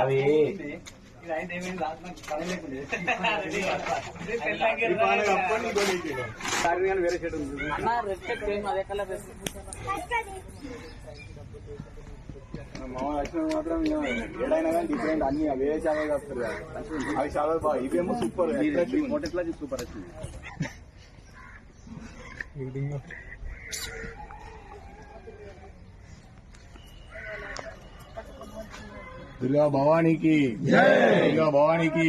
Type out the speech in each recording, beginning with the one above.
అవి వేరే షర్ట్ ఉంది మామూలు వచ్చిన మాత్రం ఏడైనా కానీ డిఫరెంట్ అన్ని అవే చాలా వస్తారు కదా అవి చాలా బాగా ఇవేమో సూపర్ ఎట్లా సూపర్ వచ్చింది దుర్గా భవానీకి దుర్గా భవానీకి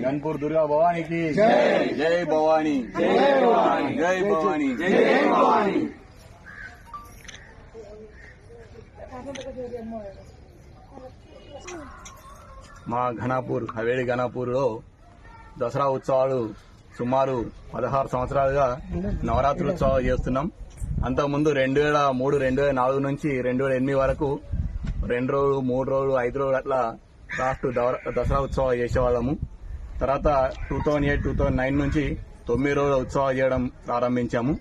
గన్పూర్ దుర్గా భవానీకి జై భవానీ జై భవానీ జై భవానీ. మా ఘనాపూర్ హవేలి ఘనాపూర్లో దసరా ఉత్సవాలు సుమారు 16 సంవత్సరాలుగా నవరాత్రి ఉత్సవాలు చేస్తున్నాం. అంతకుముందు 2003, 2004 నుంచి 2008 వరకు 2 రోజులు, 3 రోజులు, 5 రోజులు అట్లా లాస్ట్ దసరా ఉత్సవాలు చేసేవాళ్ళము. తర్వాత 2008, 2009 నుంచి 9 రోజుల ఉత్సవాలు చేయడం ప్రారంభించాము.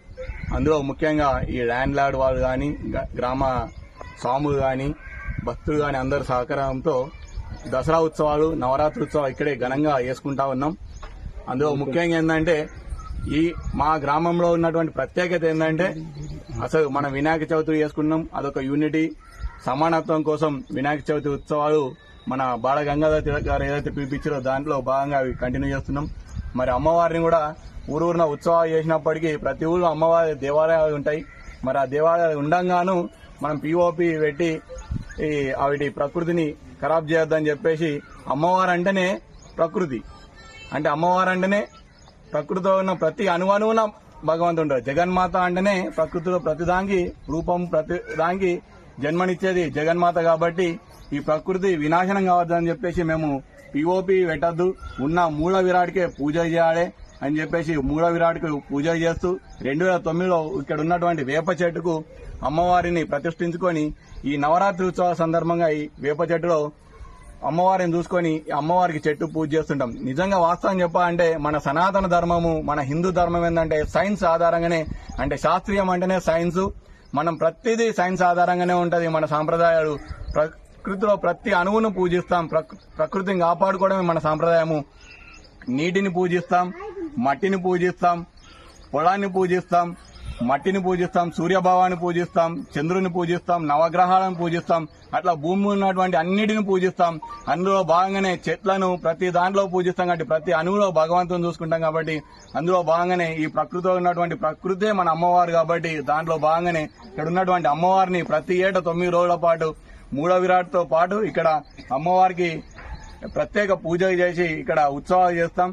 అందులో ముఖ్యంగా ఈ ల్యాండ్ లార్డ్ వాళ్ళు కానీ, గ్రామ స్వాములు కానీ, భక్తులు కానీ అందరి సహకారంతో దసరా ఉత్సవాలు, నవరాత్రి ఉత్సవాలు ఇక్కడే ఘనంగా చేసుకుంటా ఉన్నాం. అందులో ముఖ్యంగా ఏంటంటే ఈ మా గ్రామంలో ఉన్నటువంటి ప్రత్యేకత ఏంటంటే అసలు మనం వినాయక చవితి చేసుకున్నాం. అదొక యూనిటీ, సమానత్వం కోసం వినాయక చవితి ఉత్సవాలు మన బాల గంగాధర్ తిలక్ గారు ఏదైతే పిలిపించారో దాంట్లో భాగంగా అవి కంటిన్యూ చేస్తున్నాం. మరి అమ్మవారిని కూడా ఊరూరున ఉత్సవాలు చేసినప్పటికీ ప్రతి ఊళ్ళో అమ్మవారి దేవాలయాలు ఉంటాయి. మరి ఆ దేవాలయాలు ఉండంగాను మనం పిఓపి పెట్టి ఆవిడ ప్రకృతిని ఖరాబ్ చేయొద్దని చెప్పేసి అమ్మవారు అంటేనే ప్రకృతి అంటే అమ్మవారు అంటేనే ప్రకృతిలో ఉన్న ప్రతి అణువణువున భగవంతుడు ఉంటాడు. జగన్మాత అంటేనే ప్రకృతిలో ప్రతిదానికి రూపం, ప్రతి దానికి జన్మనిచ్చేది జగన్మాత. కాబట్టి ఈ ప్రకృతి వినాశనం కావద్దని చెప్పేసి మేము పిఓపి పెట్టద్దు, ఉన్న మూల విరాట్కే పూజ చేయాలి అని చెప్పేసి మూల విరాట్కు పూజ చేస్తూ 2009లో ఇక్కడ ఉన్నటువంటి వేప చెట్టుకు అమ్మవారిని ప్రతిష్ఠించుకొని ఈ నవరాత్రి ఉత్సవాల సందర్భంగా ఈ వేప చెట్టులో అమ్మవారిని చూసుకొని అమ్మవారికి చెట్టు పూజ చేస్తుంటాం. నిజంగా వాస్తవం చెప్పాలంటే మన సనాతన ధర్మము, మన హిందూ ధర్మం ఏంటంటే సైన్స్ ఆధారంగానే, అంటే శాస్త్రీయం అంటేనే సైన్స్. మనం ప్రతిదీ సైన్స్ ఆధారంగానే ఉంటది. మన సాంప్రదాయాలు ప్రకృతిలో ప్రతి అణువును పూజిస్తాం. ప్రకృతిని కాపాడుకోవడమే మన సాంప్రదాయము. నీటిని పూజిస్తాం, మట్టిని పూజిస్తాం, పొలాన్ని పూజిస్తాం, మట్టిని పూజిస్తాం, సూర్యభావాన్ని పూజిస్తాం, చంద్రుని పూజిస్తాం, నవగ్రహాలను పూజిస్తాం. అట్లా భూమి ఉన్నటువంటి అన్నిటిని పూజిస్తాం. అందులో భాగంగానే చెట్లను ప్రతి దాంట్లో పూజిస్తాం. కాబట్టి ప్రతి అణువులో భగవంతుని చూసుకుంటాం. కాబట్టి అందులో భాగంగానే ఈ ప్రకృతిలో ఉన్నటువంటి ప్రకృతే మన అమ్మవారు. కాబట్టి దాంట్లో భాగంగానే ఇక్కడ ఉన్నటువంటి అమ్మవారిని ప్రతి ఏటా 9 రోజుల పాటు మూల విరాట్తో పాటు ఇక్కడ అమ్మవారికి ప్రత్యేక పూజలు చేసి ఇక్కడ ఉత్సవాలు చేస్తాం.